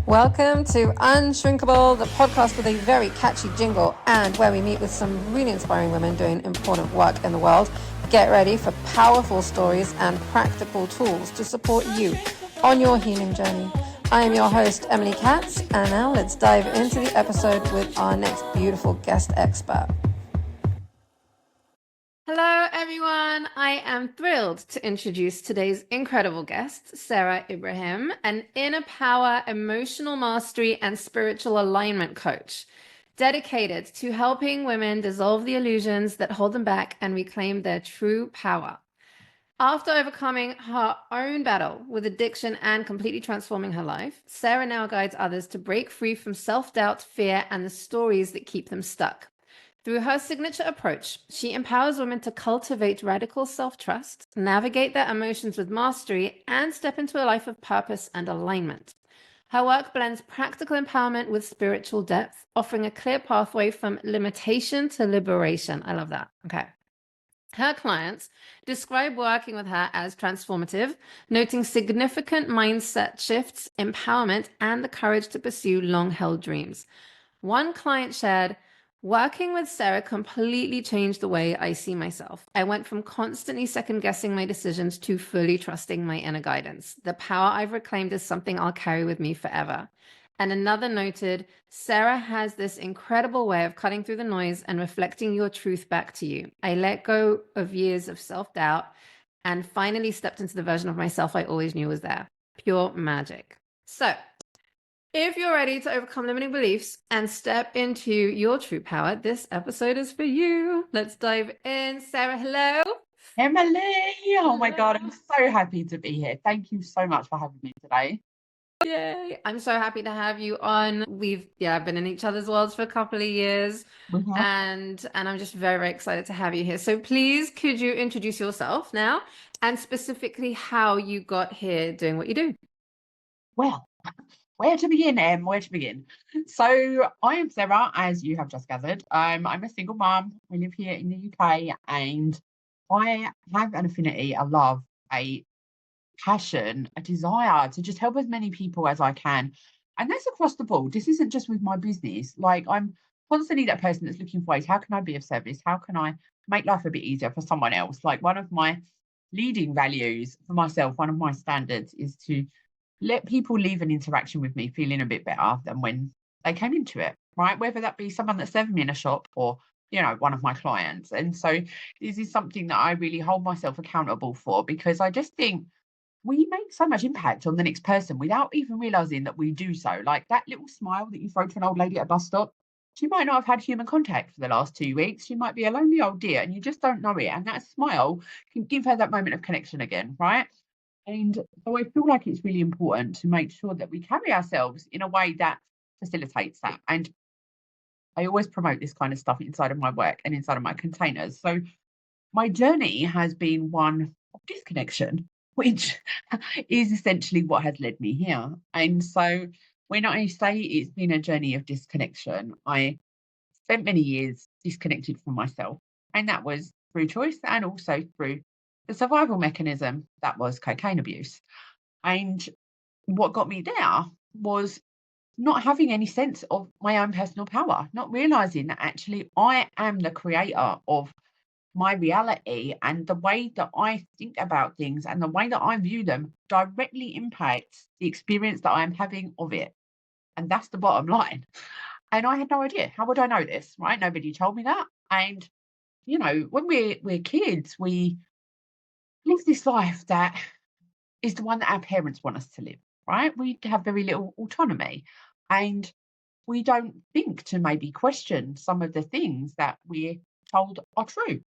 Welcome to Unshrinkable, the podcast with a very catchy jingle and where we meet with some really inspiring women doing important work in the world. Get ready for powerful stories and practical tools to support you on your healing journey. I am your host, Emily Katz, and now let's dive into the episode with our next beautiful guest expert. Hello, everyone. I am thrilled to introduce today's incredible guest, Sarah Ibrahim, an inner power, emotional mastery, and spiritual alignment coach, dedicated to helping women dissolve the illusions that hold them back and reclaim their true power. After overcoming her own battle with addiction and completely transforming her life, Sarah now guides others to break free from self-doubt, fear, and the stories that keep them stuck. Through her signature approach, she empowers women to cultivate radical self-trust, navigate their emotions with mastery, and step into a life of purpose and alignment. Her work blends practical empowerment with spiritual depth, offering a clear pathway from limitation to liberation. I love that. Okay. Her clients describe working with her as transformative, noting significant mindset shifts, empowerment, and the courage to pursue long-held dreams. One client shared, "Working with Sarah completely changed the way I see myself. I went from constantly second-guessing my decisions to fully trusting my inner guidance. The power I've reclaimed is something I'll carry with me forever." And another noted, "Sarah has this incredible way of cutting through the noise and reflecting your truth back to you. I let go of years of self-doubt and finally stepped into the version of myself I always knew was there. Pure magic." So, if you're ready to overcome limiting beliefs and step into your true power, this episode is for you. Let's dive in. Sarah, hello. Emily, oh my God, I'm so happy to be here. Thank you so much for having me today. Yay. I'm so happy to have you on. We've been in each other's worlds for a couple of years, and I'm just very, very excited to have you here. So please, could you introduce yourself now and specifically how you got here doing what you do? Well, where to begin, Em? Where to begin? So I am Sarah, as you have just gathered. I'm a single mum. I live here in the UK, and I have an affinity, a love, a passion, a desire to just help as many people as I can. And that's across the board. This isn't just with my business. Like, I'm constantly that person that's looking for ways, how can I be of service? How can I make life a bit easier for someone else? Like, one of my leading values for myself, one of my standards is to let people leave an interaction with me feeling a bit better than when they came into it, right? Whether that be someone that's serving me in a shop or, one of my clients. And so this is something that I really hold myself accountable for, because I just think we make so much impact on the next person without even realizing that we do so. Like that little smile that you throw to an old lady at a bus stop, she might not have had human contact for the last 2 weeks. She might be a lonely old dear and you just don't know it. And that smile can give her that moment of connection again, right? And so I feel like it's really important to make sure that we carry ourselves in a way that facilitates that. And I always promote this kind of stuff inside of my work and inside of my containers. So my journey has been one of disconnection, which is essentially what has led me here. And so when I say it's been a journey of disconnection, I spent many years disconnected from myself. And that was through choice and also through the survival mechanism that was cocaine abuse. And what got me there was not having any sense of my own personal power, not realizing that actually I am the creator of my reality, and the way that I think about things and the way that I view them directly impacts the experience that I am having of it. And that's the bottom line. And I had no idea. How would I know this? Right? Nobody told me that. And when we're kids, we live this life that is the one that our parents want us to live, right? We have very little autonomy. And we don't think to maybe question some of the things that we're told are true,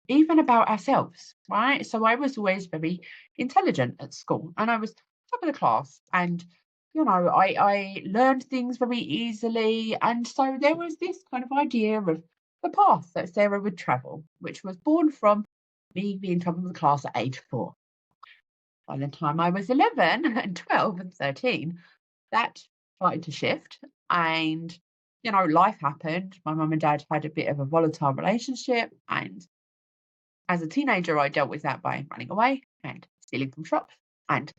even about ourselves, right? So I was always very intelligent at school and I was top of the class, and I learned things very easily. And so there was this kind of idea of the path that Sarah would travel, which was born from me being top of the class at age 4. By the time I was 11 and 12 and 13, that started to shift. And life happened. My mum and dad had a bit of a volatile relationship, and as a teenager, I dealt with that by running away and stealing from shops and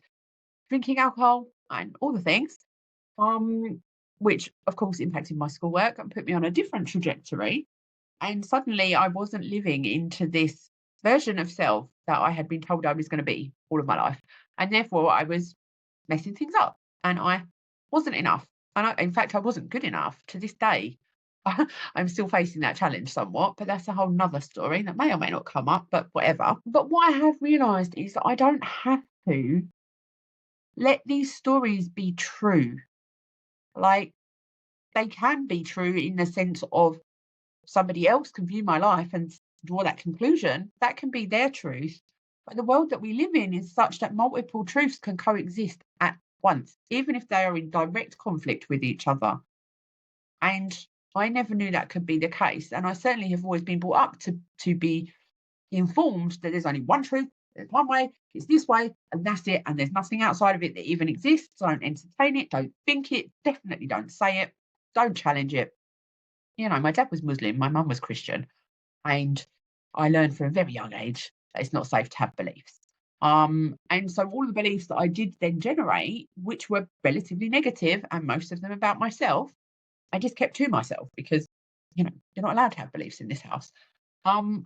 drinking alcohol and all the things. which of course impacted my schoolwork and put me on a different trajectory. And suddenly I wasn't living into this version of self that I had been told I was going to be all of my life. And therefore I was messing things up and I wasn't enough. And in fact, I wasn't good enough to this day. I'm still facing that challenge somewhat, but that's a whole nother story that may or may not come up, but whatever. But what I have realized is that I don't have to let these stories be true. Like, they can be true in the sense of somebody else can view my life and draw that conclusion. That can be their truth. But the world that we live in is such that multiple truths can coexist at once, even if they are in direct conflict with each other. And I never knew that could be the case. And I certainly have always been brought up to be informed that there's only one truth, there's one way, it's this way, and that's it. And there's nothing outside of it that even exists. Don't entertain it, don't think it, definitely don't say it, don't challenge it. You know, my dad was Muslim, my mum was Christian, and I learned from a very young age that it's not safe to have beliefs. And so all the beliefs that I did then generate, which were relatively negative, and most of them about myself, I just kept to myself because, you know, you're not allowed to have beliefs in this house. And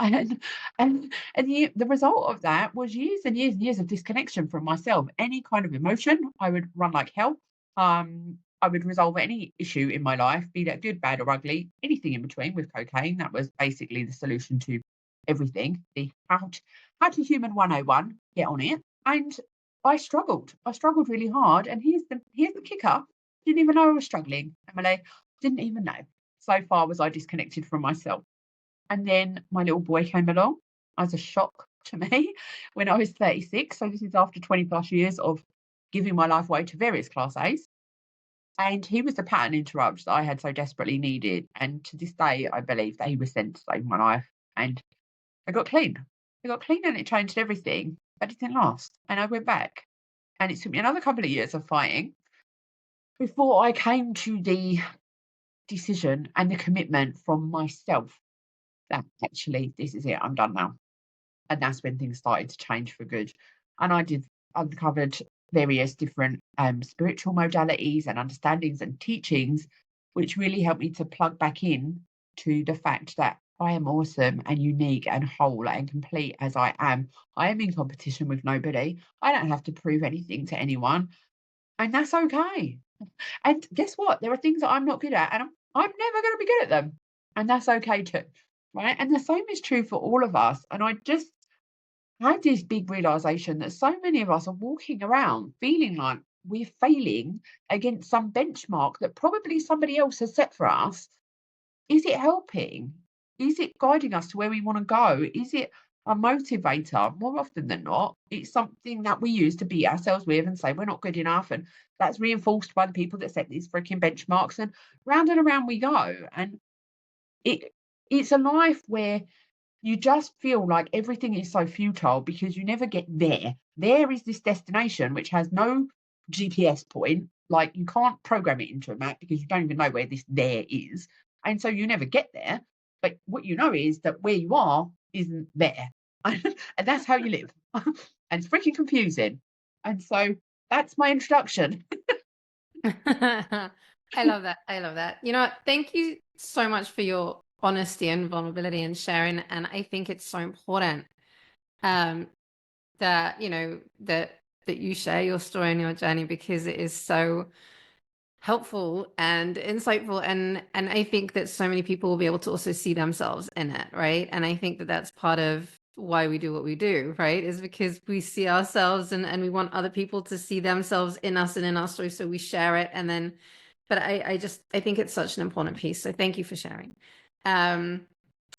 the result of that was years and years and years of disconnection from myself. Any kind of emotion, I would run like hell. I would resolve any issue in my life, be that good, bad, or ugly, anything in between with cocaine. That was basically the solution to everything. The how to human 101, get on it. And I struggled. I struggled really hard. And here's the kicker. Didn't even know I was struggling, Emily. Didn't even know. So far was I disconnected from myself. And then my little boy came along as a shock to me when I was 36. So this is after 20 plus years of giving my life away to various class A's. And he was the pattern interrupt that I had so desperately needed. And to this day, I believe that he was sent to save my life. And I got clean. I got clean and it changed everything, but it didn't last. And I went back. And it took me another couple of years of fighting before I came to the decision and the commitment from myself that actually this is it, I'm done now. And that's when things started to change for good. And I did uncovered various different spiritual modalities and understandings and teachings, which really helped me to plug back in to the fact that I am awesome and unique and whole and complete as I am. I am in competition with nobody. I don't have to prove anything to anyone. And that's okay. And guess what? There are things that I'm not good at, and I'm never going to be good at them. And that's okay too. Right. And the same is true for all of us. And I just had this big realization that so many of us are walking around feeling like we're failing against some benchmark that probably somebody else has set for us. Is it helping? Is it guiding us to where we want to go? Is it a motivator? More often than not, it's something that we use to beat ourselves with and say we're not good enough. And that's reinforced by the people that set these freaking benchmarks. And round we go. And it it's a life where you just feel like everything is so futile because you never get there. There is this destination which has no GPS point. Like you can't program it into a map because you don't even know where this there is. And so you never get there. But what you know is that where you are isn't there. And that's how you live. And it's freaking confusing. And so that's my introduction. I love that. I love that. You know what? Thank you so much for your honesty and vulnerability and sharing. And I think it's so important um, that, you know, that you share your story and your journey because it is so helpful and insightful. And I think that so many people will be able to also see themselves in it, right? And I think that that's part of why we do what we do, right? Is because we see ourselves and we want other people to see themselves in us and in our story. So we share it. And then, but I think it's such an important piece. So thank you for sharing. And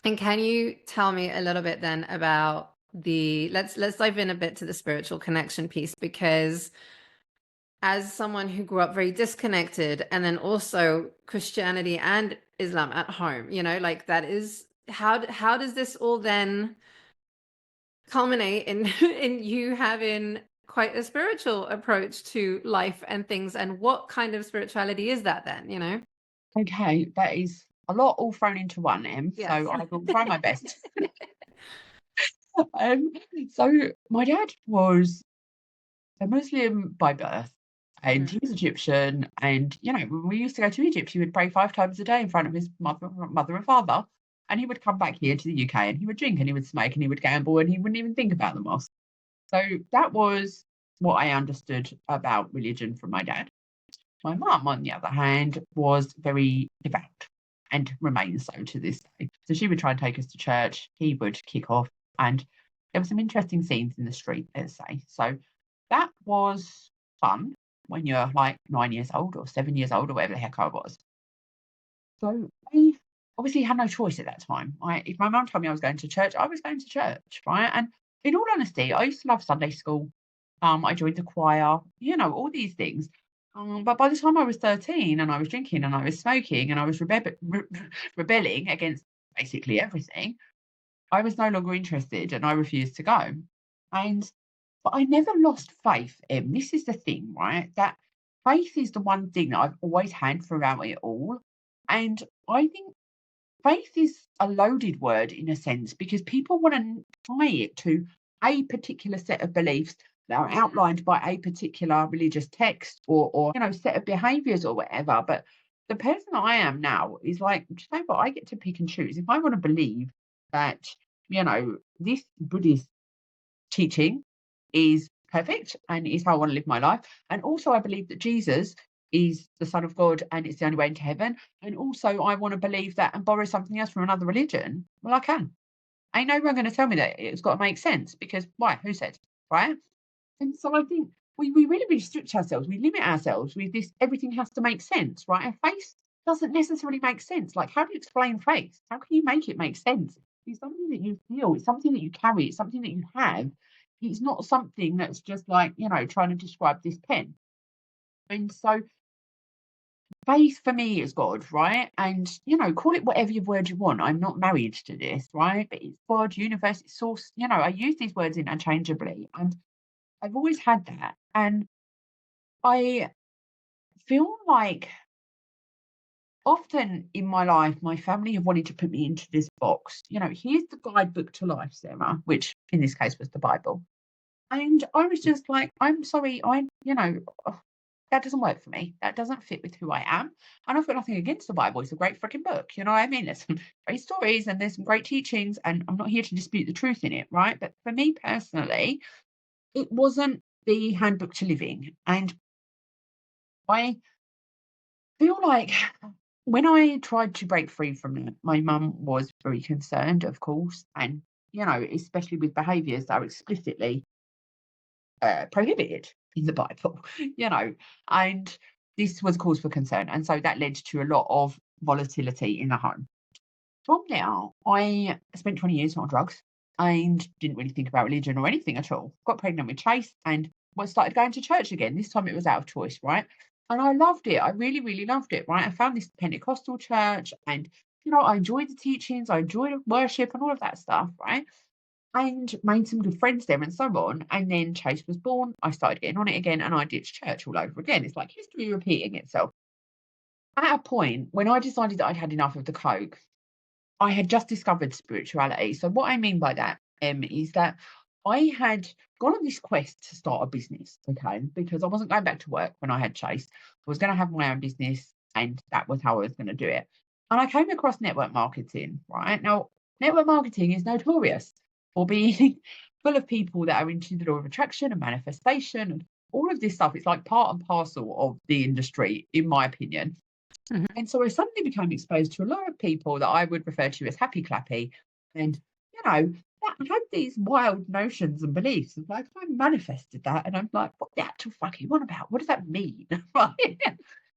can you tell me a little bit then about let's dive in a bit to the spiritual connection piece, because as someone who grew up very disconnected and then also Christianity and Islam at home, you know, like that is how does this all then culminate in in you having quite a spiritual approach to life and things, and what kind of spirituality is that then, you know? Okay, that is a lot all thrown into one, Em. So Yes. I will try my best. Um, so my dad was a Muslim by birth, And he was Egyptian. And, when we used to go to Egypt, he would pray 5 times a day in front of his mother and father. And he would come back here to the UK and he would drink and he would smoke and he would gamble and he wouldn't even think about the mosque. So that was what I understood about religion from my dad. My mum, on the other hand, was very devout and remains so to this day. So she would try and take us to church. He would kick off. And there were some interesting scenes in the street, let's say. So that was fun when you're like 9 years old or 7 years old or whatever the heck I was. So I obviously had no choice at that time. If my mum told me I was going to church, I was going to church, right? And in all honesty, I used to love Sunday school. I joined the choir, all these things. But by the time I was 13 and I was drinking and I was smoking and I was rebelling against basically everything, I was no longer interested and I refused to go. But I never lost faith, Em. This is the thing, right? That faith is the one thing that I've always had throughout it all. And I think faith is a loaded word in a sense because people want to tie it to a particular set of beliefs that are outlined by a particular religious text or set of behaviors or whatever. But the person I am now is like, do you know what? I get to pick and choose. If I want to believe that, this Buddhist teaching is perfect and is how I want to live my life. And also I believe that Jesus is the Son of God and it's the only way into heaven. And also I want to believe that and borrow something else from another religion. Well, I can. Ain't no one going to tell me that it's got to make sense because why? Who said? Right? And so I think we really restrict ourselves. We limit ourselves with this. Everything has to make sense, right? And faith doesn't necessarily make sense. Like, how do you explain faith? How can you make it make sense? It's something that you feel. It's something that you carry. It's something that you have. It's not something that's just like, trying to describe this pen. And so faith for me is God, right? And, call it whatever word you want. I'm not married to this, right? But it's God, universe, it's source. I use these words interchangeably. And I've always had that. And I feel like often in my life, my family have wanted to put me into this box. Here's the guidebook to life, Sarah, which in this case was the Bible. And I was just like, I'm sorry, that doesn't work for me. That doesn't fit with who I am. And I've got nothing against the Bible. It's a great freaking book. You know what I mean? There's some great stories and there's some great teachings, and I'm not here to dispute the truth in it, right? But for me personally, it wasn't the handbook to living. And I feel like when I tried to break free from that, my mum was very concerned, of course, and especially with behaviours that are explicitly prohibited in the Bible, and this was a cause for concern, and so that led to a lot of volatility in the home. From there, I spent 20 years on drugs and didn't really think about religion or anything at all. Got pregnant with Chase and started going to church again. This time it was out of choice, right? And I loved it. I really, really loved it, right? I found this Pentecostal church and, I enjoyed the teachings. I enjoyed worship and all of that stuff, right? And made some good friends there and so on. And then Chase was born. I started getting on it again and I ditched church all over again. It's like history repeating itself. At a point when I decided that I'd had enough of the coke, I had just discovered spirituality. So what I mean by that, is that I had gone on this quest to start a business, okay? Because I wasn't going back to work when I had Chase. I was going to have my own business and that was how I was going to do it. And I came across network marketing, right? Now, network marketing is notorious for being full of people that are into the law of attraction and manifestation and all of this stuff. It's like part and parcel of the industry, in my opinion. Mhm. And so I suddenly became exposed to a lot of people that I would refer to as happy clappy. And, that had these wild notions and beliefs of like, I manifested that. And I'm like, what the actual fuck are you on about? What does that mean? Right?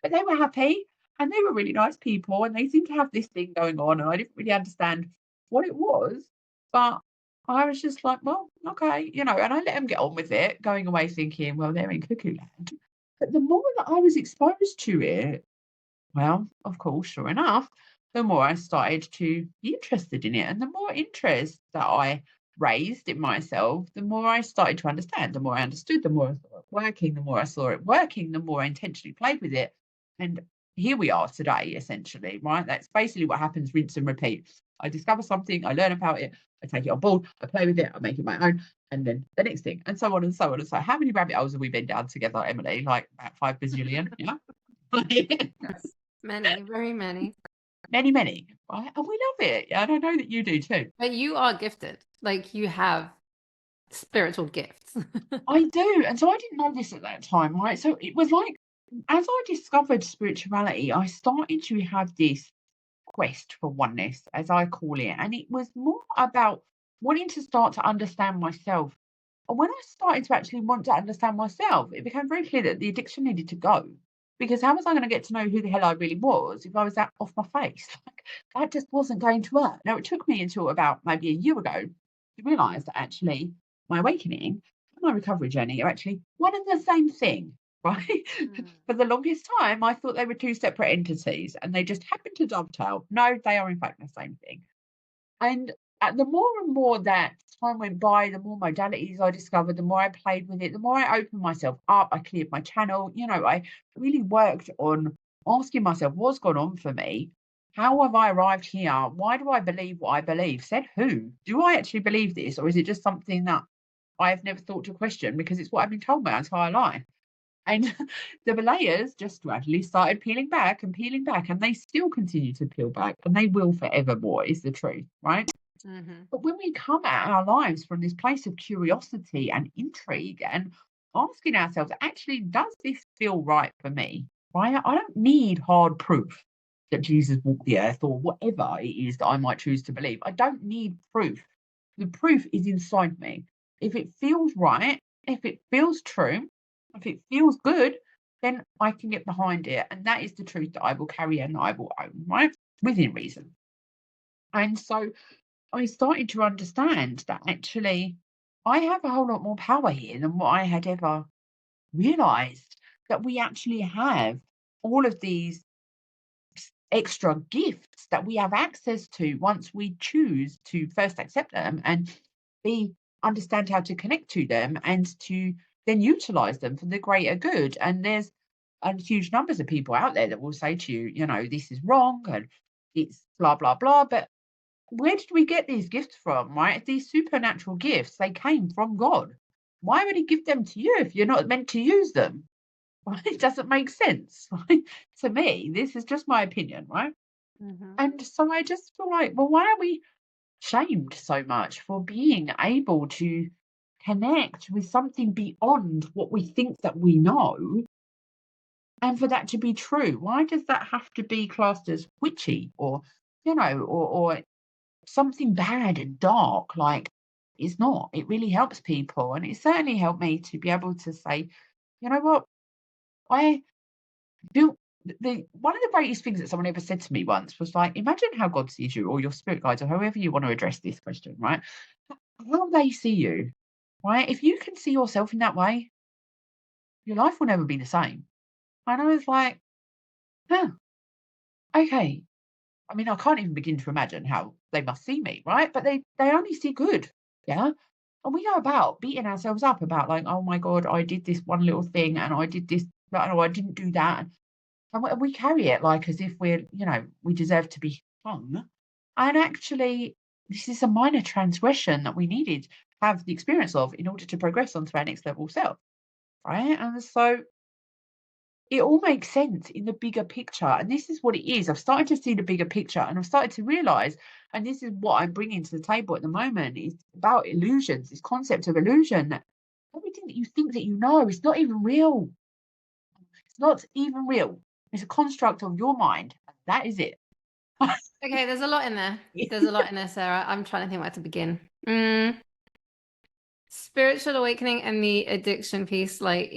But they were happy and they were really nice people and they seemed to have this thing going on. And I didn't really understand what it was. But I was just like, well, okay, and I let them get on with it, going away thinking, well, they're in cuckoo land. But the more that I was exposed to it, well, of course, sure enough, the more I started to be interested in it. And the more interest that I raised in myself, the more I started to understand. The more I understood, the more I saw it working. The more I saw it working, the more I intentionally played with it. And here we are today, essentially, right? That's basically what happens, rinse and repeat. I discover something, I learn about it, I take it on board, I play with it, I make it my own, and then the next thing, and so on and so on. And so, how many rabbit holes have we been down together, Emily? Like about 5 bazillion, yeah? Yes. Many, very many. Many, many, right? And we love it. Yeah, and I know that you do too. But you are gifted. Like you have spiritual gifts. I do. And so I didn't know this at that time, right? So it was like, as I discovered spirituality, I started to have this quest for oneness, as I call it. And it was more about wanting to start to understand myself. And when I started to actually want to understand myself, it became very clear that the addiction needed to go. Because how was I going to get to know who the hell I really was if I was that off my face? Like, that just wasn't going to work. Now, it took me until about maybe a year ago to realize that actually my awakening and my recovery journey are actually one and the same thing, right? For the longest time, I thought they were two separate entities and they just happened to dovetail. No, they are in fact the same thing. And the more and more that time went by, the more modalities I discovered, the more I played with it, the more I opened myself up, I cleared my channel. I really worked on asking myself what's gone on for me. How have I arrived here? Why do I believe what I believe? Said who? Do I actually believe this? Or is it just something that I've never thought to question because it's what I've been told my entire life? And the layers just gradually started peeling back, and they still continue to peel back, and they will forevermore, is the truth, right? But when we come at our lives from this place of curiosity and intrigue and asking ourselves, actually, does this feel right for me? Right? I don't need hard proof that Jesus walked the earth or whatever it is that I might choose to believe. I don't need proof. The proof is inside me. If it feels right, if it feels true, if it feels good, then I can get behind it. And that is the truth that I will carry and I will own, right? Within reason. And so I started to understand that actually I have a whole lot more power here than what I had ever realized. That we actually have all of these extra gifts that we have access to once we choose to first accept them and be understand how to connect to them and to then utilize them for the greater good. And there's huge numbers of people out there that will say to you, this is wrong and it's blah blah blah. But where did we get these gifts from, right? These supernatural gifts, they came from God. Why would he give them to you if you're not meant to use them? Right? It doesn't make sense, right? To me, this is just my opinion, right? And so I just feel like, well, why are we shamed so much for being able to connect with something beyond what we think that we know and for that to be true? Why does that have to be classed as witchy or, or something bad and dark? Like, it's not. It really helps people. And it certainly helped me to be able to say, you know what? I built the one of the greatest things that someone ever said to me once was like, imagine how God sees you or your spirit guides or however you want to address this question, right? How they see you, right? If you can see yourself in that way, your life will never be the same. And I was like, huh, okay. I mean, I can't even begin to imagine how they must see me, right? But they only see good, yeah. And we go about beating ourselves up about like, oh my God, I did this one little thing and I did this, but no, I didn't do that. And we carry it like as if we're, we deserve to be hung. And actually, this is a minor transgression that we needed to have the experience of in order to progress onto our next level self, right? And so it all makes sense in the bigger picture. And this is what it is. I've started to see the bigger picture and I've started to realize, and this is what I'm bringing to the table at the moment, is about illusions, this concept of illusion, that everything that you think that you know is not even real. It's not even real. It's a construct of your mind. That is it. Okay, there's a lot in there. There's a lot in there, Sarah. I'm trying to think where to begin. Spiritual awakening and the addiction piece, like,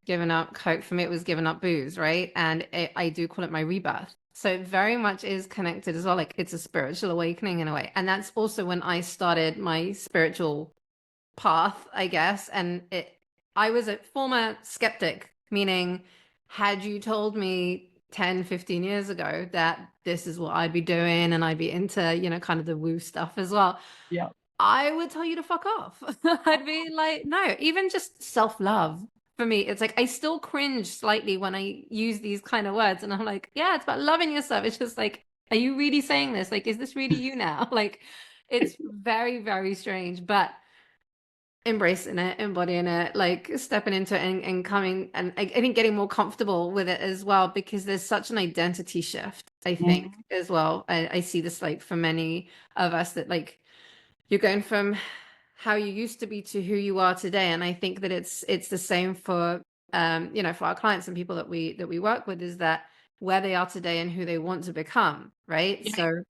giving up coke. For me, it was giving up booze, right? And I do call it my rebirth. So it very much is connected as well. Like, it's a spiritual awakening in a way. And that's also when I started my spiritual path, I guess. And I was a former skeptic, meaning had you told me 10, 15 years ago that this is what I'd be doing and I'd be into, kind of the woo stuff as well, Yeah. I would tell you to fuck off. I'd be like, no, even just self-love, for me. It's like I still cringe slightly when I use these kind of words, and I'm like, yeah, it's about loving yourself. It's just like, are you really saying this? Like, is this really you now? Like, it's very, very strange, but embracing it, embodying it, like stepping into it and coming, and I think getting more comfortable with it as well, because there's such an identity shift, I think, Mm. as well. I see this like for many of us, that like you're going from how you used to be to who you are today. And I think that it's the same for for our clients and people that we work with, is that where they are today and who they want to become, right? Yeah. So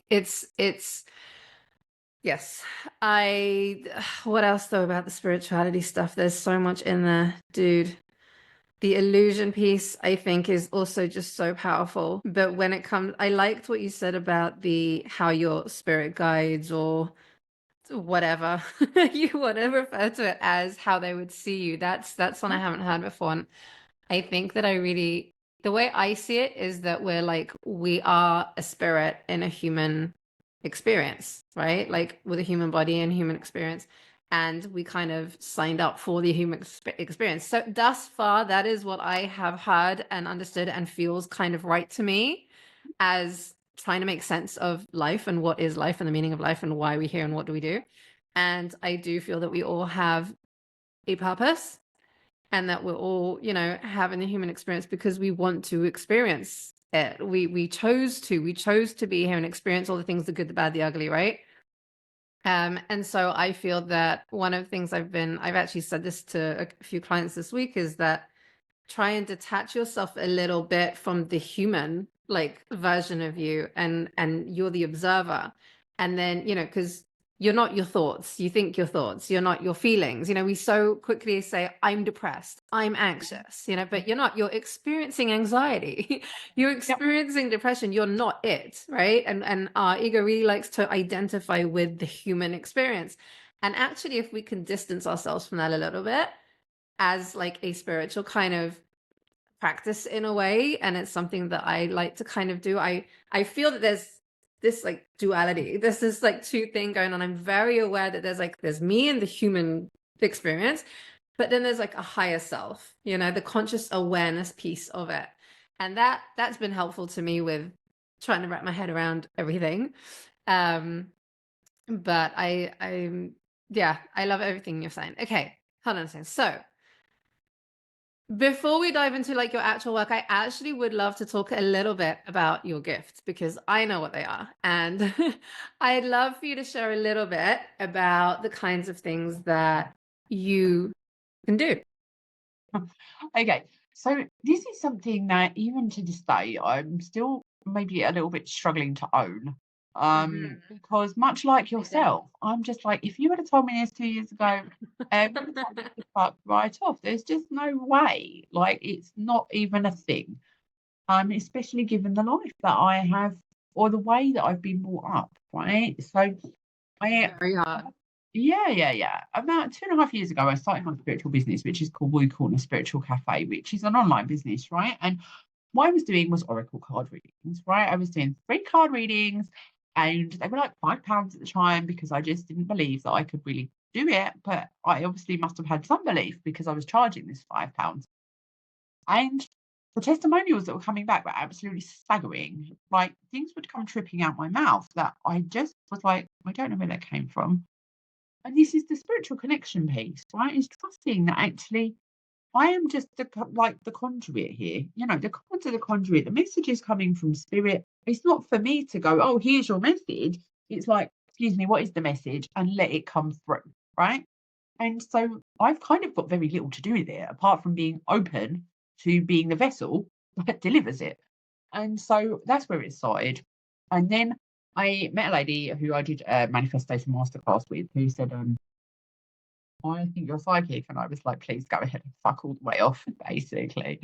it's yes. I what else though about the spirituality stuff? There's so much in there, dude. The illusion piece, I think, is also just so powerful. But when it comes, I liked what you said about the how your spirit guides, or whatever you want to refer to it as, how they would see you. That's one I haven't heard before. And I think that the way I see it is that we are a spirit in a human experience, right? Like with a human body and human experience. And we kind of signed up for the human experience. So thus far, that is what I have heard and understood and feels kind of right to me, as trying to make sense of life and what is life and the meaning of life and why we're here and what do we do. And I do feel that we all have a purpose, and that we're all, having the human experience because we want to experience it. We chose to be here and experience all the things, the good, the bad, the ugly, right? And so I feel that one of the things I've actually said this to a few clients this week, is that try and detach yourself a little bit from the human like version of you, and you're the observer. And then, because you're not your thoughts, you think your thoughts, you're not your feelings. We so quickly say, I'm depressed, I'm anxious, but you're not. You're experiencing anxiety. You're Yep. experiencing depression. You're not it, right? And our ego really likes to identify with the human experience. And actually, if we can distance ourselves from that a little bit, as like a spiritual kind of practice in a way, and it's something that I like to kind of do. I feel that there's this like duality, there's this like two thing going on. I'm very aware that there's me and the human experience, but then there's like a higher self, the conscious awareness piece of it. And that's been helpful to me with trying to wrap my head around everything. But I'm yeah, I love everything you're saying. Okay, hold on a second. So before we dive into like your actual work, I actually would love to talk a little bit about your gifts, because I know what they are. And I'd love for you to share a little bit about the kinds of things that you can do. Okay, so this is something that even to this day, I'm still maybe a little bit struggling to own. Mhm. Because much like I get yourself, I'm just like, if you would have told me this 2 years ago, you would have told me to fuck right off. There's just no way. Like, it's not even a thing. Especially given the life that I have, or the way that I've been brought up, right? So I Very hard. yeah. About 2.5 years ago, I started my spiritual business, which is called Woo Corner Spiritual Cafe, which is an online business, right? And what I was doing was oracle card readings, right? I was doing 3 card readings, and they were like £5 at the time, because I just didn't believe that I could really do it. But I obviously must have had some belief, because I was charging this £5. And the testimonials that were coming back were absolutely staggering. Like, things would come tripping out my mouth that I just was like, I don't know where that came from. And this is the spiritual connection piece, right? Is trusting that actually I am just like the conduit here. The cards are the conduit. The message is coming from spirit. It's not for me to go, oh, here's your message. It's like, excuse me, what is the message? And let it come through, right? And so I've kind of got very little to do with it, apart from being open to being the vessel that delivers it. And so that's where it started. And then I met a lady who I did a manifestation masterclass with, who said, I think you're psychic. And I was like, please go ahead and fuck all the way off, basically.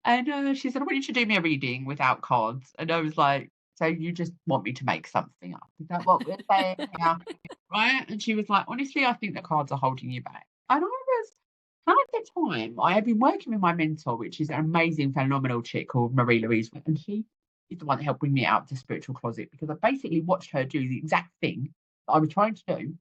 And she said, I want you to do me a reading without cards. And I was like, so you just want me to make something up? Is that what we're saying here? Right? And she was like, honestly, I think the cards are holding you back. And at the time, I had been working with my mentor, which is an amazing, phenomenal chick called Marie Louise. And she is the one that helped bring me out of the spiritual closet, because I basically watched her do the exact thing that I was trying to do,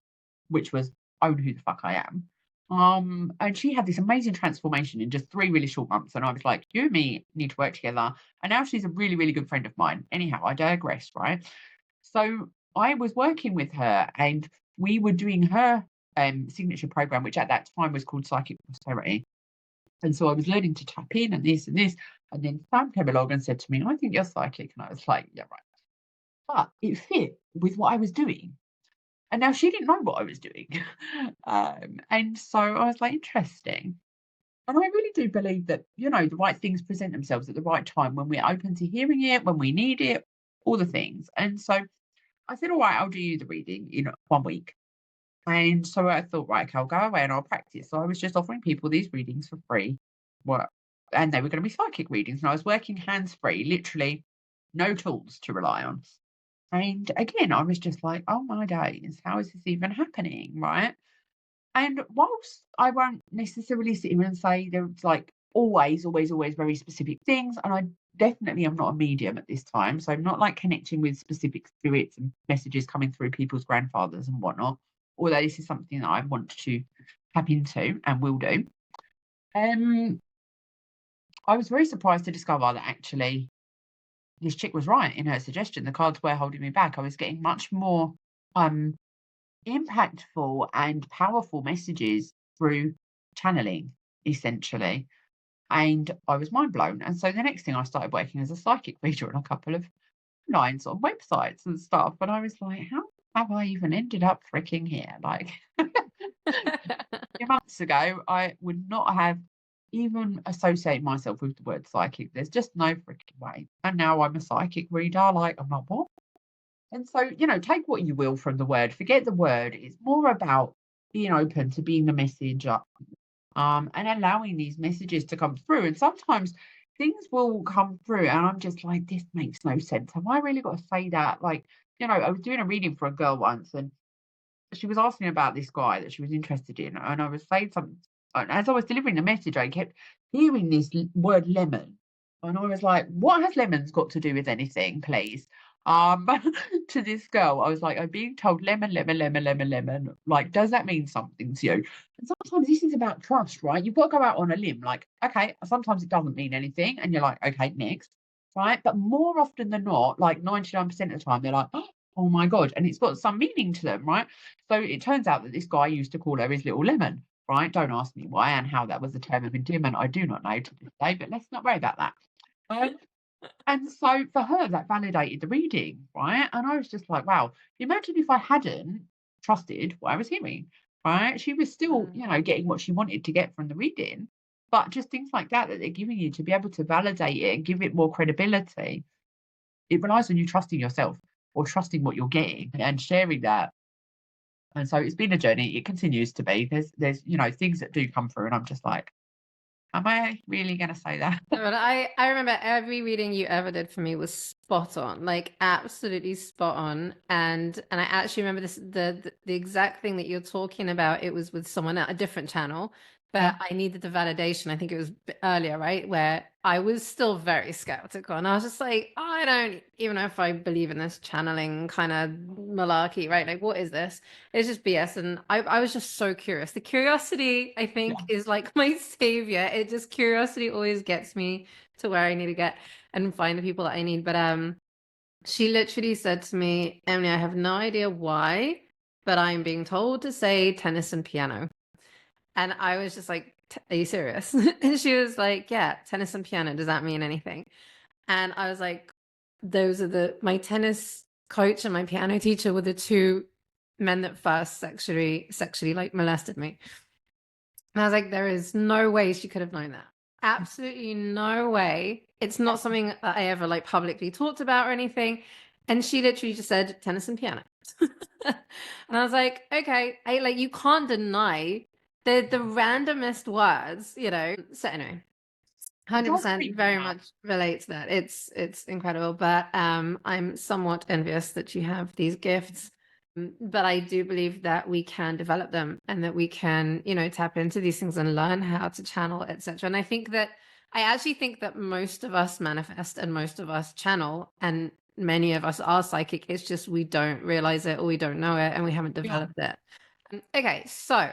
which was own who the fuck I am. And she had this amazing transformation in just 3 really short months, and I was like, "You and me need to work together." And now she's a really, really good friend of mine. Anyhow, I digress, right? So I was working with her, and we were doing her signature program, which at that time was called Psychic Prosperity. And so I was learning to tap in and this and this. And then Sam came along and said to me, "I think you're psychic." And I was like, "Yeah, right." But it fit with what I was doing. And now she didn't know what I was doing. And so I was like, interesting. And I really do believe that, the right things present themselves at the right time when we're open to hearing it, when we need it, all the things. And so I said, "All right, I'll do you the reading in 1 week." And so I thought, right, okay, I'll go away and I'll practice. So I was just offering people these readings for free. What? And they were going to be psychic readings. And I was working hands free, literally no tools to rely on. And again, I was just like, oh my days, how is this even happening? Right. And whilst I won't necessarily sit here and say there's like always, always, always very specific things, and I definitely am not a medium at this time. So I'm not like connecting with specific spirits and messages coming through people's grandfathers and whatnot. Although this is something that I want to tap into and will do. Um, I was very surprised to discover that actually this chick was right in her suggestion. The cards were holding me back. I was getting much more um impactful and powerful messages through channeling, essentially. And I was mind blown. And so the next thing I started working as a psychic reader on a couple of lines on websites and stuff. And I was like, how have I even ended up freaking here? Like a few months ago, I would not have even associated myself with the word psychic. There's just no freaking way. And now I'm a psychic reader. Like, I'm like, what? And so, take what you will from the word, forget the word. It's more about being open to being the messenger, and allowing these messages to come through. And sometimes things will come through, and I'm just like, this makes no sense. Have I really got to say that? Like, I was doing a reading for a girl once, and she was asking me about this guy that she was interested in, and I was saying something. And as I was delivering the message, I kept hearing this word lemon, and I was like, "What has lemons got to do with anything, please?" Um, to this girl, I was like, "I'm being told lemon, lemon, lemon, lemon, lemon. Like, does that mean something to you?" And sometimes this is about trust, right? You've got to go out on a limb. Like, okay, sometimes it doesn't mean anything, and you're like, "Okay, next." Right? But more often than not, like 99% of the time, they're like, "Oh my God," and it's got some meaning to them, right? So it turns out that this guy used to call her his little lemon, right? Don't ask me why and how that was a term of endearment. I do not know to this day, but let's not worry about that. Um, and so for her, that validated the reading, right? And I was just like, wow, imagine if I hadn't trusted what I was hearing, right? She was still, Mm. getting what she wanted to get from the reading, but just things like that that they're giving you to be able to validate it and give it more credibility. It relies on you trusting yourself or trusting what you're getting and sharing that. And so it's been a journey. It continues to be. There's things that do come through, and I'm just like, am I really going to say that? No, but I remember every reading you ever did for me was spot on, like absolutely spot on. And I actually remember the exact thing that you're talking about. It was with someone at a different channel, Yeah, but I needed the validation. I think it was earlier, right? Where I was still very skeptical, and I was just like, I don't even know if I believe in this channeling kind of malarkey, right? Like, what is this? It's just BS. And I was just so curious. The curiosity, I think, yeah, is like my savior. It just curiosity always gets me to where I need to get and find the people that I need. But she literally said to me, Emily, I have no idea why, but I'm being told to say tennis and piano. And I was just like, are you serious? And she was like, yeah, tennis and piano. Does that mean anything? And I was like, those are my tennis coach and my piano teacher were the two men that first sexually like molested me. And I was like, there is no way she could have known that. Absolutely no way. It's not something that I ever like publicly talked about or anything. And she literally just said tennis and piano. And I was like, okay, I like you can't deny the randomest words. So anyway, it does 100% creep me very out. much relate to that. It's incredible, but I'm somewhat envious that you have these gifts. But I do believe that we can develop them and that we can, tap into these things and learn how to channel, etc. And I actually think that most of us manifest and most of us channel, and many of us are psychic. It's just we don't realize it or we don't know it and we haven't Yeah. developed it. Okay, so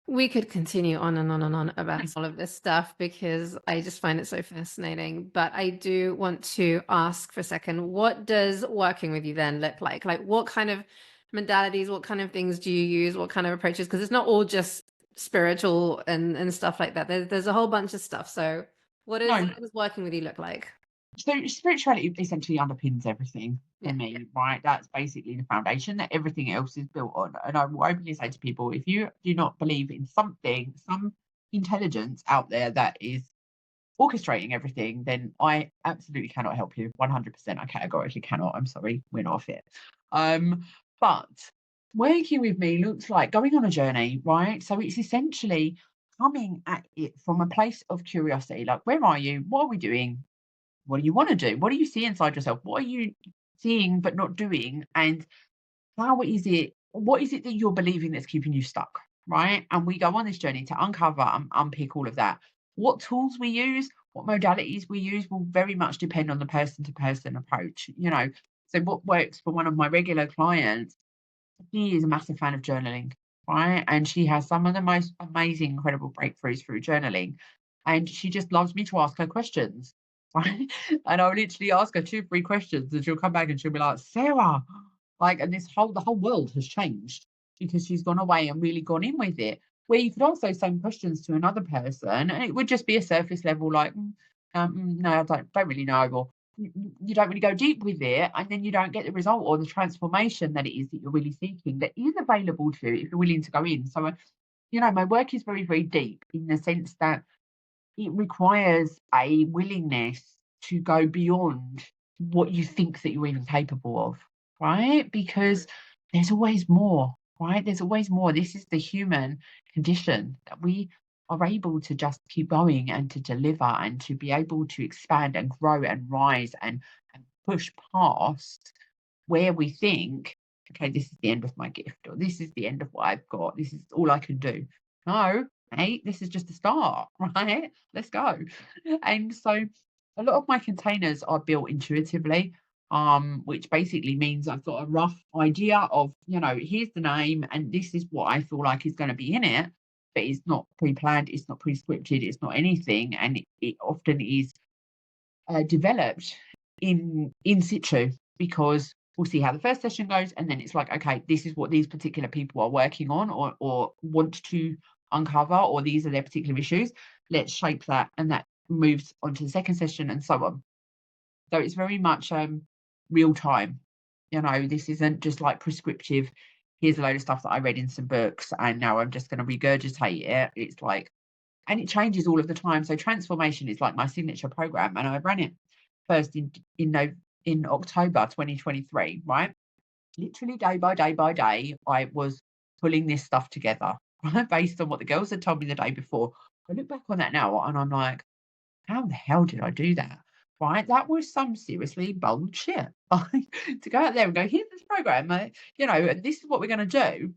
We could continue on and on and on about all of this stuff because I just find it so fascinating. But I do want to ask for a second, what does working with you then look like? Like, what kind of modalities, what kind of things do you use? What kind of approaches? Because it's not all just spiritual and stuff like that. There's a whole bunch of stuff. So No, what does working with you look like? so spirituality essentially underpins everything for Yeah. me, right? That's basically the foundation that everything else is built on. And I will openly say to people, if you do not believe in something, some intelligence out there that is orchestrating everything, then I absolutely cannot help you. 100%. I categorically cannot. I'm sorry, we're not a fit. But working with me looks like going on a journey, right? So it's essentially coming at it from a place of curiosity. Like, where are you? What are we doing? What do you want to do? What do you see inside yourself? What are you seeing but not doing? And how is it? What is it that you're believing that's keeping you stuck? Right. And we go on this journey to uncover and unpick all of that. What tools we use, what modalities we use will very much depend on the person to person approach. So what works for one of my regular clients, she is a massive fan of journaling, right? And she has some of the most amazing, incredible breakthroughs through journaling. And she just loves me to ask her questions, right? And I'll literally ask her 2, 3 questions, and she'll come back and she'll be like, Sarah, like, and the whole world has changed because she's gone away and really gone in with it. Where you could also send questions to another person, and it would just be a surface level, like, no, I don't really know, or you don't really go deep with it, and then you don't get the result or the transformation that it is that you're really seeking that is available to you if you're willing to go in. So, my work is very, very deep in the sense that it requires a willingness to go beyond what you think that you're even capable of, right? Because there's always more, right? There's always more. This is the human condition that we are able to just keep going and to deliver and to be able to expand and grow and rise and push past where we think, okay, this is the end of my gift, or this is the end of what I've got, this is all I can do. No, mate, this is just a start, right? Let's go. And so a lot of my containers are built intuitively, which basically means I've got a rough idea of, here's the name and this is what I feel like is going to be in it. But it's not pre-planned, it's not pre-scripted, it's not anything, and it often is developed in situ, because we'll see how the first session goes, and then it's like, okay, this is what these particular people are working on or want to uncover, or these are their particular issues. Let's shape that, and that moves on to the second session, and so on. So it's very much real time. This isn't just like prescriptive. Here's a load of stuff that I read in some books, and now I'm just going to regurgitate it. It's like, and it changes all of the time. So transformation is like my signature program, and I ran it first in October 2023, right? Literally day by day by day, I was pulling this stuff together, right? Based on what the girls had told me the day before. I look back on that now and I'm like, how the hell did I do that? Right? That was some seriously bold shit. To go out there and go, here's this program, this is what we're going to do.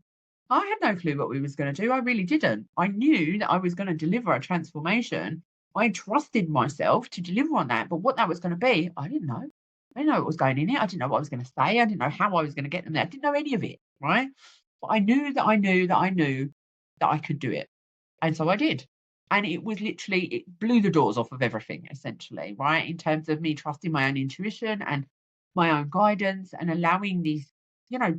I had no clue what we was going to do. I really didn't. I knew that I was going to deliver a transformation. I trusted myself to deliver on that, but what that was going to be, I didn't know. I didn't know what was going in it. I didn't know what I was going to say. I didn't know how I was going to get them there. I didn't know any of it, right? But I knew that I knew that I knew that I could do it. And so I did. And it was literally, it blew the doors off of everything, essentially, right? In terms of me trusting my own intuition and my own guidance and allowing these,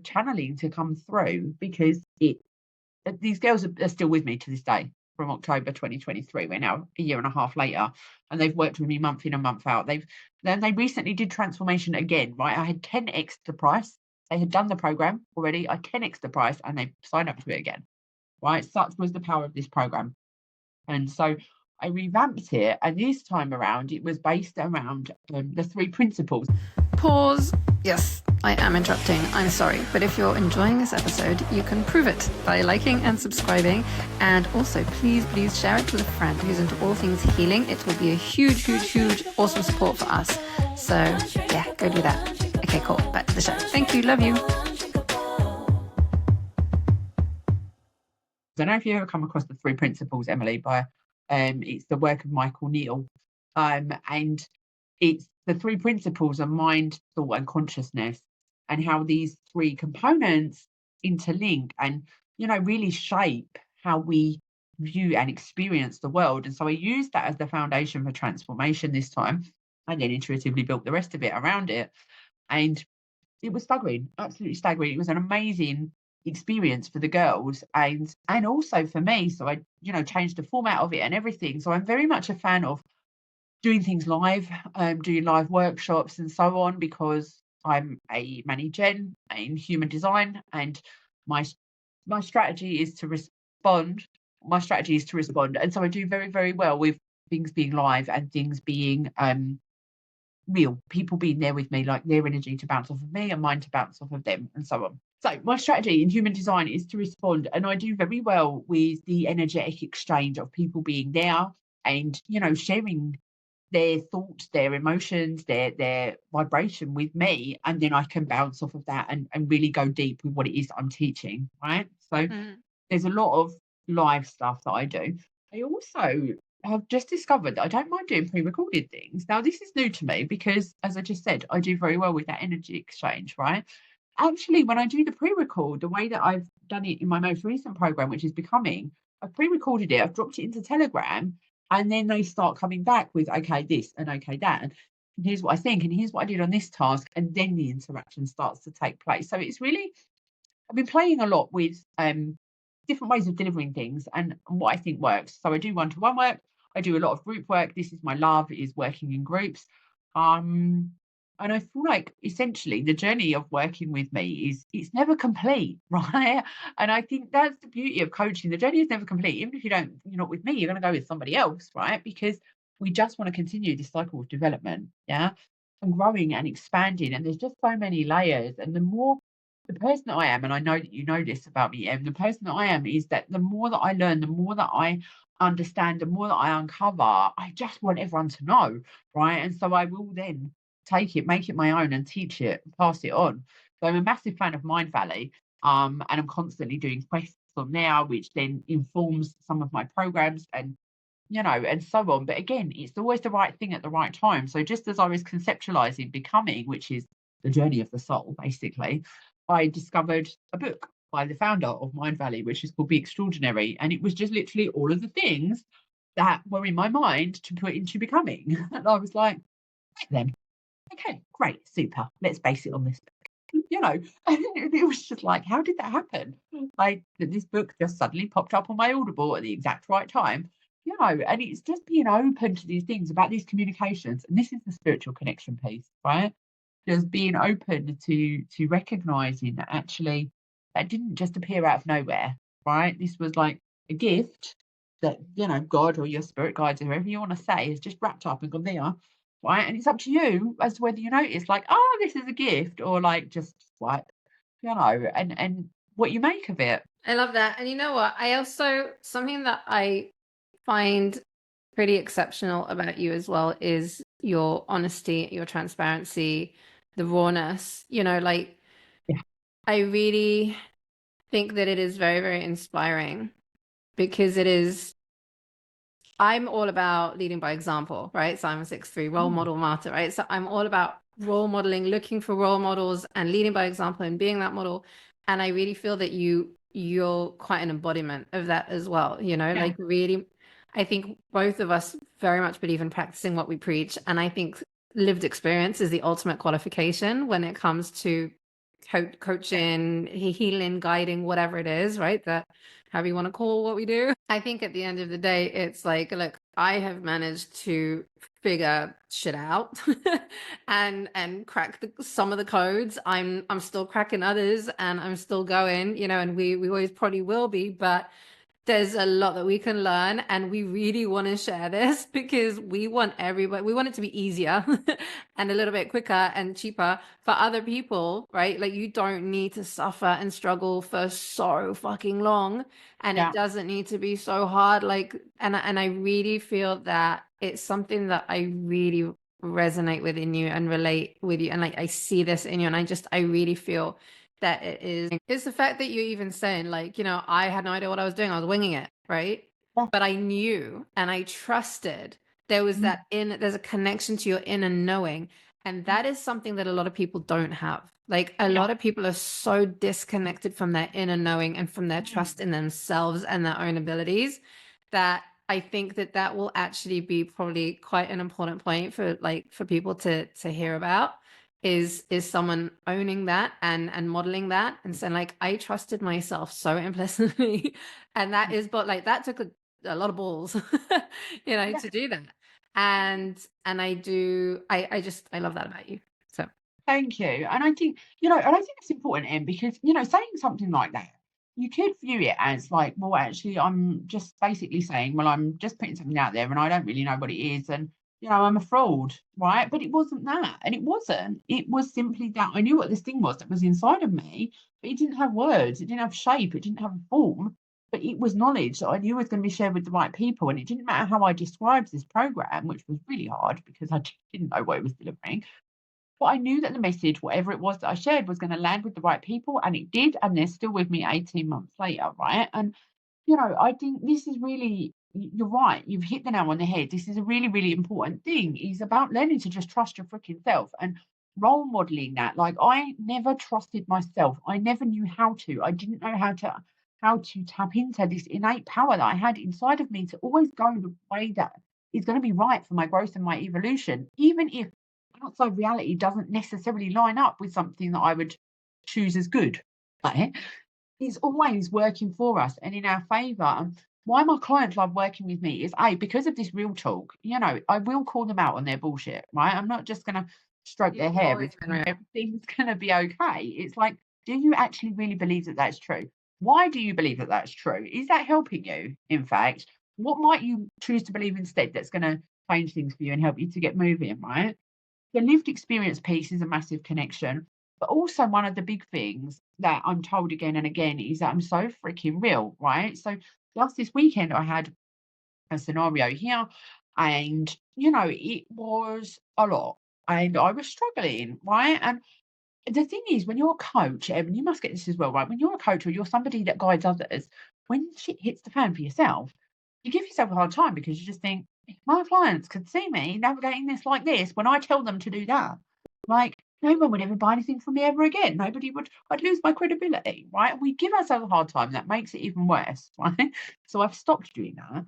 channeling to come through, because these girls are still with me to this day from October 2023. We're now a year and a half later, and they've worked with me month in and month out. They recently did transformation again, right? I had 10x the price. They had done the program already. I 10x the price, and they signed up to it again, right? Such was the power of this program. And so I revamped it, and this time around it was based around the 3 principles. Pause. Yes, I am interrupting. I'm sorry. But if you're enjoying this episode, you can prove it by liking and subscribing. And also, please share it with a friend who's into all things healing. It will be a huge, huge, huge, awesome support for us. So yeah, go do that. Okay, cool. Back to the show. Thank you. Love you. I don't know if you ever come across the 3 principles, Emily, by it's the work of Michael Neal. And it's the 3 principles of mind, thought, and consciousness, and how these 3 components interlink and, really shape how we view and experience the world. And so I used that as the foundation for transformation this time, and then intuitively built the rest of it around it. And it was staggering, absolutely staggering. It was an amazing experience for the girls and also for me. So I, changed the format of it and everything. So I'm very much a fan of doing things live, doing live workshops and so on, because I'm a Gen in human design, and my my strategy is to respond. My strategy is to respond, and so I do very, very well with things being live and things being real, people being there with me, like their energy to bounce off of me and mine to bounce off of them, and so on. So my strategy in human design is to respond, and I do very well with the energetic exchange of people being there and sharing their thoughts, their emotions, their vibration with me, and then I can bounce off of that and really go deep with what it is that I'm teaching, right? So Mm. there's a lot of live stuff that I do. I also have just discovered that I don't mind doing pre-recorded things. Now, this is new to me because, as I just said, I do very well with that energy exchange, right? Actually, when I do the pre-record, the way that I've done it in my most recent program, which is Becoming, I've pre-recorded it, I've dropped it into Telegram, and then they start coming back with, okay, this and okay, that. And here's what I think, and here's what I did on this task. And then the interaction starts to take place. So it's really, I've been playing a lot with different ways of delivering things and what I think works. So I do one-to-one work. I do a lot of group work. This is my love, is working in groups. Um, and I feel like essentially the journey of working with me is it's never complete, right? And I think that's the beauty of coaching. The journey is never complete. Even if you're not with me, you're going to go with somebody else, right? Because we just want to continue this cycle of development, yeah, and growing and expanding. And there's just so many layers. And the person that I am, and I know that you know this about me, Em, the person that I am is that the more that I learn, the more that I understand, the more that I uncover, I just want everyone to know, right? And so I will then take it, make it my own, and teach it, pass it on. So I'm a massive fan of Mind Valley, and I'm constantly doing quests on there, which then informs some of my programs and and so on. But again, it's always the right thing at the right time. So just as I was conceptualizing Becoming, which is the journey of the soul, basically, I discovered a book by the founder of Mind Valley, which is called Be Extraordinary. And it was just literally all of the things that were in my mind to put into Becoming. And I was like, right then, okay, great, super. Let's base it on this book. And it was just like, how did that happen? Like this book just suddenly popped up on my Audible at the exact right time. And it's just being open to these things about these communications. And this is the spiritual connection piece, right? Just being open to recognizing that actually that didn't just appear out of nowhere, right? This was like a gift that, God or your spirit guides, whoever you want to say, is just wrapped up and gone there, right? And it's up to you as to whether you notice, like, oh, this is a gift, or like just like, and what you make of it. I love that. And you know what? I also, something that I find pretty exceptional about you as well is your honesty, your transparency, the rawness. Like, Yeah. I really think that it is very, very inspiring because I'm all about leading by example, right? So I'm a 6'3" role Mm, model martyr, right? So I'm all about role modeling, looking for role models and leading by example and being that model. And I really feel that you're quite an embodiment of that as well, yeah. like really, I think both of us very much believe in practicing what we preach. And I think lived experience is the ultimate qualification when it comes to coaching, healing, guiding, whatever it is, right? That however you want to call what we do. I think at the end of the day, it's like, look, I have managed to figure shit out and crack some of the codes. I'm still cracking others and I'm still going, and we always probably will be, but there's a lot that we can learn and we really want to share this because we want it to be easier and a little bit quicker and cheaper for other people, right? Like you don't need to suffer and struggle for so fucking long, and it Yeah. doesn't need to be so hard. Like, and I really feel that it's something that I really resonate with in you and relate with you, and like I see this in you, and I really feel that it's the fact that you're even saying like, I had no idea what I was doing. I was winging it, right? Yeah. But I knew and I trusted. There was Mm, there's a connection to your inner knowing. And that is something that a lot of people don't have. Like a yeah. lot of people are so disconnected from their inner knowing and from their Mm, trust in themselves and their own abilities. that I think that that will actually be probably quite an important point for for people to hear about is someone owning that and modeling that and saying like I trusted myself so implicitly and that is but like that took a lot of balls Yeah. to do that and I just I love that about you so Thank you. And I think, and I think it's important, Em, because, saying something like that, you could view it as like, well, actually, I'm just basically saying, well, I'm just putting something out there and I don't really know what it is. And, I'm a fraud, right? But it wasn't that. And it wasn't. It was simply that I knew what this thing was that was inside of me, but it didn't have words, it didn't have shape, it didn't have a form. But it was knowledge that I knew was going to be shared with the right people. And it didn't matter how I described this program, which was really hard because I didn't know what it was delivering. But I knew that the message, whatever it was that I shared, was going to land with the right people, and it did. And they're still with me 18 months later, right? And I think this is really, you're right. You've hit the nail on the head. This is a really, really important thing. Is about learning to just trust your freaking self and role modeling that. Like I never trusted myself. I never knew how to. I didn't know how to tap into this innate power that I had inside of me to always go the way that is going to be right for my growth and my evolution, even if outside reality doesn't necessarily line up with something that I would choose as good. Right? It's always working for us and in our favor. And why my clients love working with me is because of this real talk. I will call them out on their bullshit, right? I'm not just gonna stroke their you've hair and always been real. everything's gonna be okay. It's like, do you actually really believe that that's true? Why do you believe that that's true? Is that helping you? In fact, what might you choose to believe instead that's gonna change things for you and help you to get moving, right? The lived experience piece is a massive connection. But also, one of the big things that I'm told again and again is that I'm so freaking real, right? So, last this weekend, I had a scenario here, and it was a lot, and I was struggling, right? And the thing is, when you're a coach, and you must get this as well, right? When you're a coach or you're somebody that guides others, when shit hits the fan for yourself, you give yourself a hard time because you just think, "If my clients could see me navigating this like this when I tell them to do that, like no one would ever buy anything from me ever again. Nobody would, I'd lose my credibility, right?" We give ourselves a hard time. That makes it even worse, right? So I've stopped doing that.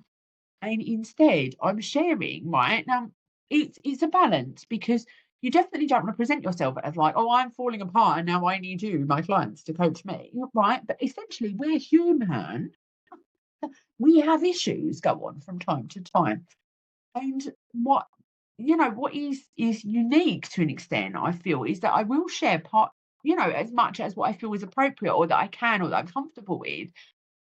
And instead, I'm sharing, right? Now, it's a balance because you definitely don't want to present yourself as like, oh, I'm falling apart and now I need you, my clients, to coach me, right? But essentially, we're human. We have issues go on from time to time. And what is unique to an extent, I feel, is that I will share as much as what I feel is appropriate or that I can or that I'm comfortable with.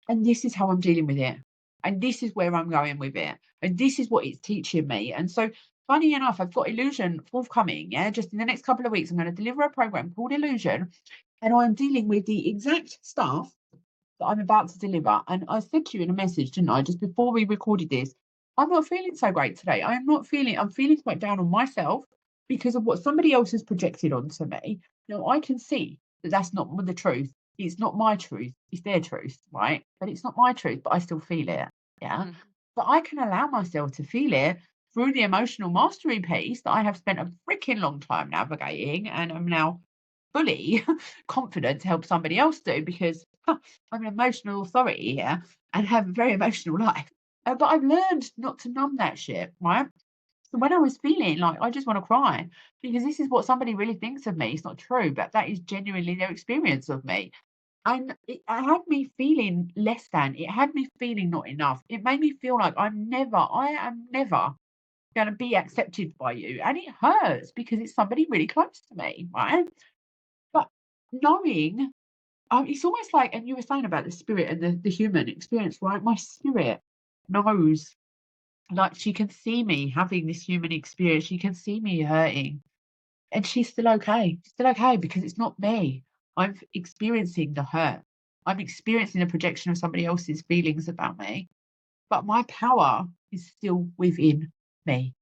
And this is how I'm dealing with it. And this is where I'm going with it. And this is what it's teaching me. And so, funny enough, I've got Illusion forthcoming. Yeah. Just in the next couple of weeks, I'm going to deliver a program called Illusion. And I'm dealing with the exact stuff that I'm about to deliver. And I said to you in a message, didn't I, just before we recorded this, I'm not feeling so great today. I'm feeling quite down on myself because of what somebody else has projected onto me. Now, I can see that that's not the truth. It's not my truth. It's their truth, right? But it's not my truth, but I still feel it. Yeah. Mhm. But I can allow myself to feel it through the emotional mastery piece that I have spent a freaking long time navigating and I'm now fully confident to help somebody else do because I'm an emotional authority here and have a very emotional life. But I've learned not to numb that shit, right? So when I was feeling like I just want to cry because this is what somebody really thinks of me, it's not true, but that is genuinely their experience of me. And it had me feeling less than, it had me feeling not enough. It made me feel like I am never going to be accepted by you. And it hurts because it's somebody really close to me, right? But knowing, it's almost like, and you were saying about the spirit and the human experience, right? My spirit knows, like, she can see me having this human experience. She can see me hurting, and she's still okay. She's still okay because it's not me. I'm experiencing the hurt. I'm experiencing the projection of somebody else's feelings about me, but my power is still within me.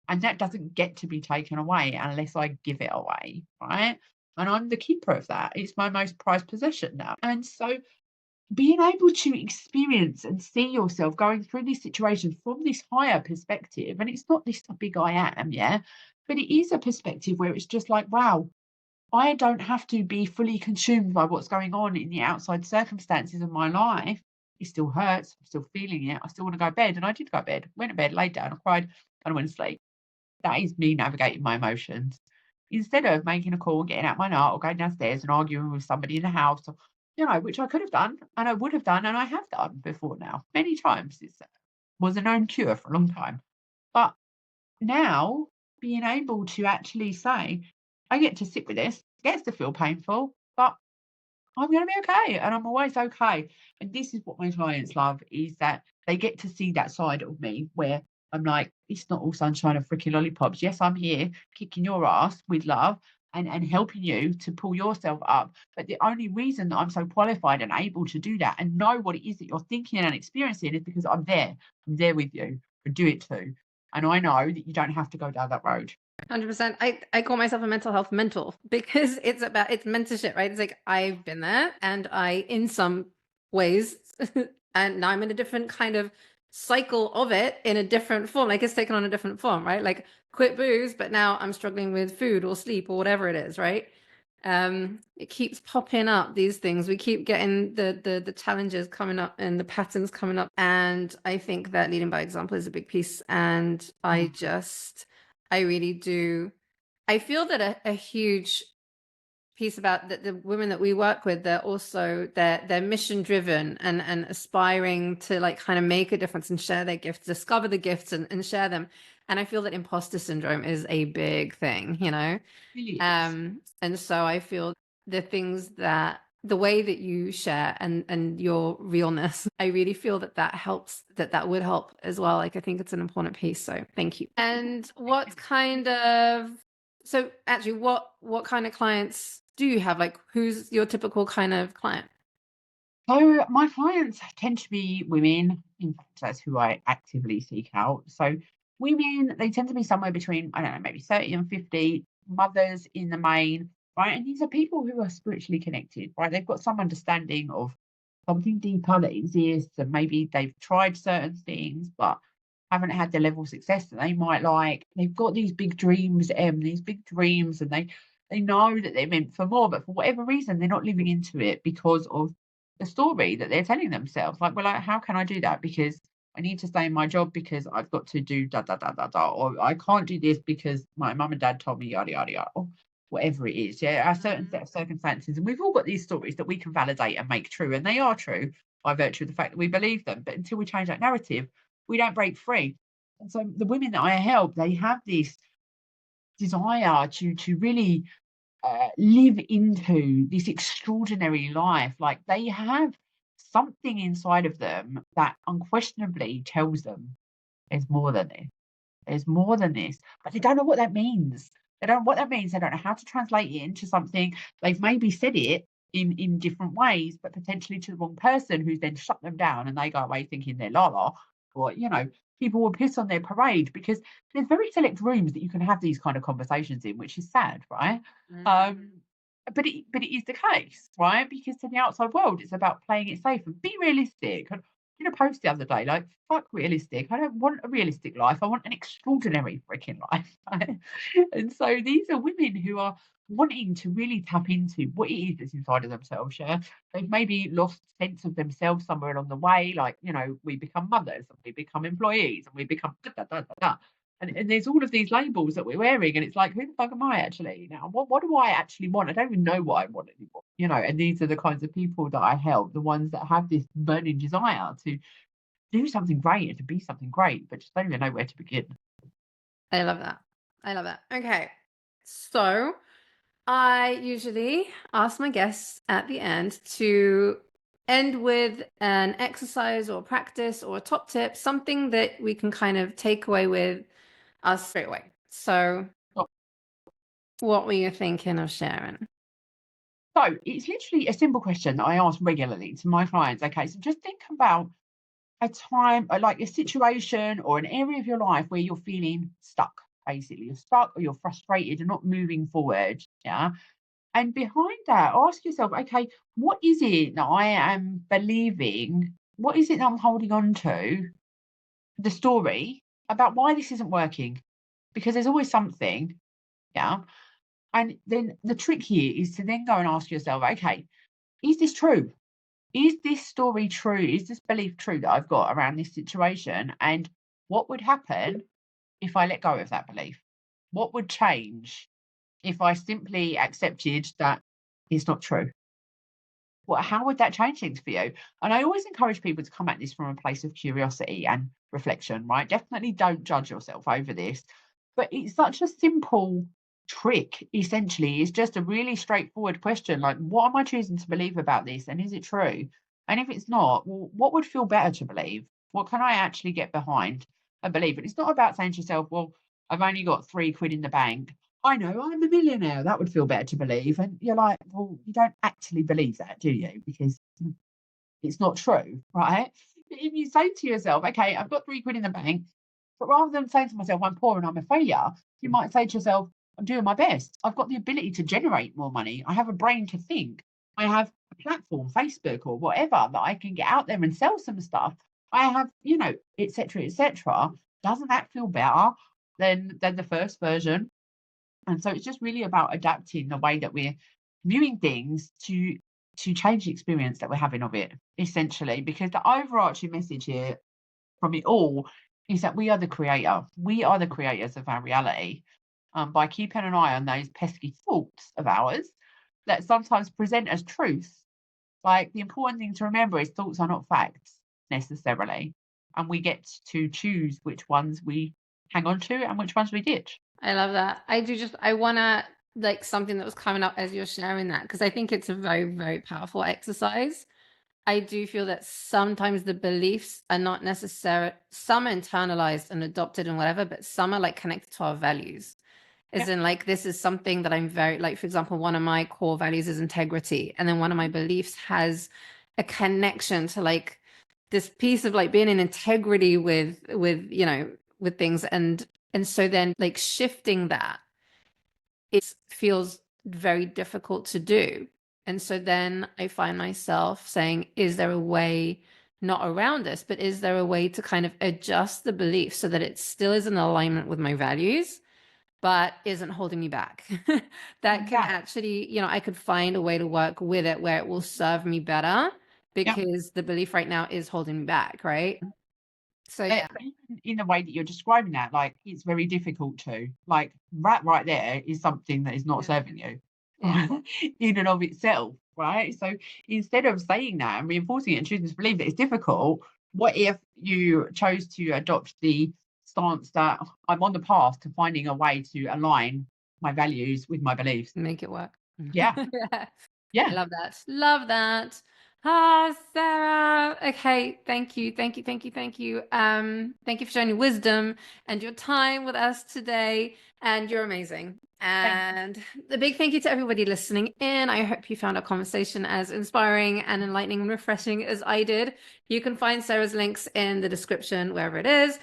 And that doesn't get to be taken away unless I give it away, right? And I'm the keeper of that. It's my most prized possession now. And so being able to experience and see yourself going through these situations from this higher perspective, and it's not this big I am, yeah, but it is a perspective where it's just like, wow, I don't have to be fully consumed by what's going on in the outside circumstances of my life it still hurts, I'm still feeling it, I still want to go to bed. And I did go to bed, went to bed, laid down, I cried, and I went to sleep. That is me navigating my emotions. Instead of making a call, getting out my nut, or going downstairs and arguing with somebody in the house, or, which I could have done, and I would have done, and I have done before now, many times. It was a known cure for a long time. But now, being able to actually say, I get to sit with this, it gets to feel painful, but I'm going to be okay, and I'm always okay. And this is what my clients love, is that they get to see that side of me where I'm like, it's not all sunshine and freaking lollipops. Yes, I'm here kicking your ass with love and helping you to pull yourself up. But the only reason that I'm so qualified and able to do that and know what it is that you're thinking and experiencing is because I'm there. I'm there with you. I do it too. And I know that you don't have to go down that road. 100%. I call myself a mental health mentor because it's mentorship, right? It's like I've been there and I, in some ways, and now I'm in a different kind of cycle of it in a different form. Like it's taken on a different form, right? Like quit booze, but now I'm struggling with food or sleep or whatever it is, right? It keeps popping up, these things. We keep getting the challenges coming up and the patterns coming up. And I think that leading by example is a big piece. And I really do. I feel that a huge piece about the women that we work with, they're mission driven and aspiring to like kind of make a difference and share their gifts, discover the gifts and share them. And I feel that imposter syndrome is a big thing, Really is. and so I feel the way that you share and your realness, I really feel that helps, that would help as well. Like I think it's an important piece. So thank you. And so actually what kind of clients do you have? Like who's your typical kind of client? So my clients tend to be women. In fact, that's who I actively seek out. So women, they tend to be somewhere between, I don't know, maybe 30 and 50, mothers in the main, right? And these are people who are spiritually connected, right? They've got some understanding of something deeper that exists, and maybe they've tried certain things, but haven't had the level of success that they might like. They've got these big dreams, these big dreams, and they know that they're meant for more, but for whatever reason, they're not living into it because of the story that they're telling themselves. Like, well, like, how can I do that? Because I need to stay in my job because I've got to do da da da da da, or I can't do this because my mum and dad told me yada yada yada, or whatever it is. Yeah, a certain set of circumstances, and we've all got these stories that we can validate and make true, and they are true by virtue of the fact that we believe them. But until we change that narrative, we don't break free. And so the women that I help, they have this desire to really live into this extraordinary life. Like they have something inside of them that unquestionably tells them there's more than this. There's more than this, but they don't know what that means. They don't know what that means. They don't know how to translate it into something. They've maybe said it in different ways, but potentially to the wrong person, who's then shut them down, and they go away thinking they're la la, or people will piss on their parade, because there's very select rooms that you can have these kind of conversations in, which is sad, right? Um, but it is the case, right? Because to the outside world, it's about playing it safe and be realistic. And I did a post the other day, like, fuck realistic. I don't want a realistic life. I want an extraordinary freaking life. Right? And so these are women who are wanting to really tap into what it is that's inside of themselves. Yeah. They've maybe lost sense of themselves somewhere along the way. Like, we become mothers and we become employees and we become da, da, da, da, da. And there's all of these labels that we're wearing, and it's like, who the fuck am I actually now? What do I actually want? I don't even know what I want anymore. And these are the kinds of people that I help, the ones that have this burning desire to do something great and to be something great, but just don't even know where to begin. I love that. I love that. Okay. So I usually ask my guests at the end to end with an exercise or practice or a top tip, something that we can kind of take away with us straight away. So what were you thinking of sharing? So it's literally a simple question that I ask regularly to my clients. Okay, so just think about a time, like a situation or an area of your life where you're feeling stuck. Basically, you're stuck or you're frustrated and not moving forward. Yeah. And behind that, ask yourself, okay, what is it that I am believing? What is it that I'm holding on to? The story about why this isn't working, because there's always something. Yeah. And then the trick here is to then go and ask yourself, okay, is this true? is this story true? Is this belief true that I've got around this situation? And what would happen if I let go of that belief? What would change if I simply accepted that it's not true? Well, how would that change things for you? And I always encourage people to come at this from a place of curiosity and reflection, right? Definitely don't judge yourself over this. But it's such a simple trick, essentially. It's just a really straightforward question like, what am I choosing to believe about this? And is it true? And if it's not, well, what would feel better to believe? What can I actually get behind and believe? And it's not about saying to yourself, well, I've only got £3 in the bank. I know I'm a millionaire. That would feel better to believe. And you're like, well, you don't actually believe that, do you? Because it's not true, right? But if you say to yourself, okay, I've got £3 in the bank, but rather than saying to myself, I'm poor and I'm a failure, you might say to yourself, I'm doing my best. I've got the ability to generate more money. I have a brain to think. I have a platform, Facebook or whatever, that I can get out there and sell some stuff. I have, et cetera, et cetera. Doesn't that feel better than the first version? And so it's just really about adapting the way that we're viewing things to change the experience that we're having of it, essentially. Because the overarching message here from it all is that we are the creator. We are the creators of our reality. By keeping an eye on those pesky thoughts of ours that sometimes present as truth. Like, the important thing to remember is thoughts are not facts necessarily. And we get to choose which ones we hang on to and which ones we ditch. I love that. I want to, like, something that was coming up as you're sharing that, because I think it's a very, very powerful exercise. I do feel that sometimes the beliefs are not necessarily, some are internalized and adopted and whatever, but some are like connected to our values. As in, like, this is something that I'm very, like, for example, one of my core values is integrity. And then one of my beliefs has a connection to like this piece of like being in integrity with things. And so then like shifting that, it feels very difficult to do. And so then I find myself saying, is there a way, not around this, but is there a way to kind of adjust the belief so that it still is in alignment with my values, but isn't holding me back? That can actually, I could find a way to work with it where it will serve me better, because the belief right now is holding me back, right? So yeah. Even in the way that you're describing that, like, it's very difficult to, like, that right there is something that is not serving you in and of itself, right? So instead of saying that and reinforcing it and choosing to believe that it's difficult, what if you chose to adopt the stance that I'm on the path to finding a way to align my values with my beliefs? Make it work. Yeah. I love that. Love that. Sarah. Okay. Thank you. Thank you. Thank you. Thank you. Thank you for sharing your wisdom and your time with us today. And you're amazing. And a big thank you to everybody listening in. I hope you found our conversation as inspiring and enlightening and refreshing as I did. You can find Sarah's links in the description, wherever it is.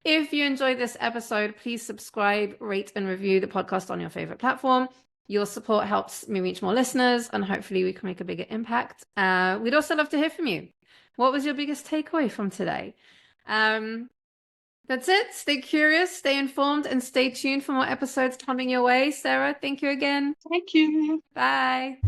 If you enjoyed this episode, please subscribe, rate, and review the podcast on your favorite platform. Your support helps me reach more listeners, and hopefully we can make a bigger impact. We'd also love to hear from you. What was your biggest takeaway from today? That's it. Stay curious, stay informed, and stay tuned for more episodes coming your way. Sarah, thank you again. Thank you. Bye.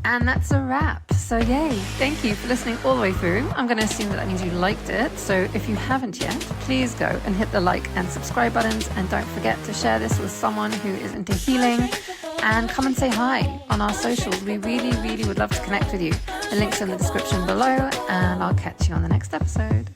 And that's a wrap. So yay, thank you for listening all the way through. I'm going to assume that means you liked it. So if you haven't yet, please go and hit the like and subscribe buttons. And don't forget to share this with someone who is into healing. And come and say hi on our socials. We really, really would love to connect with you. The link's in the description below. And I'll catch you on the next episode.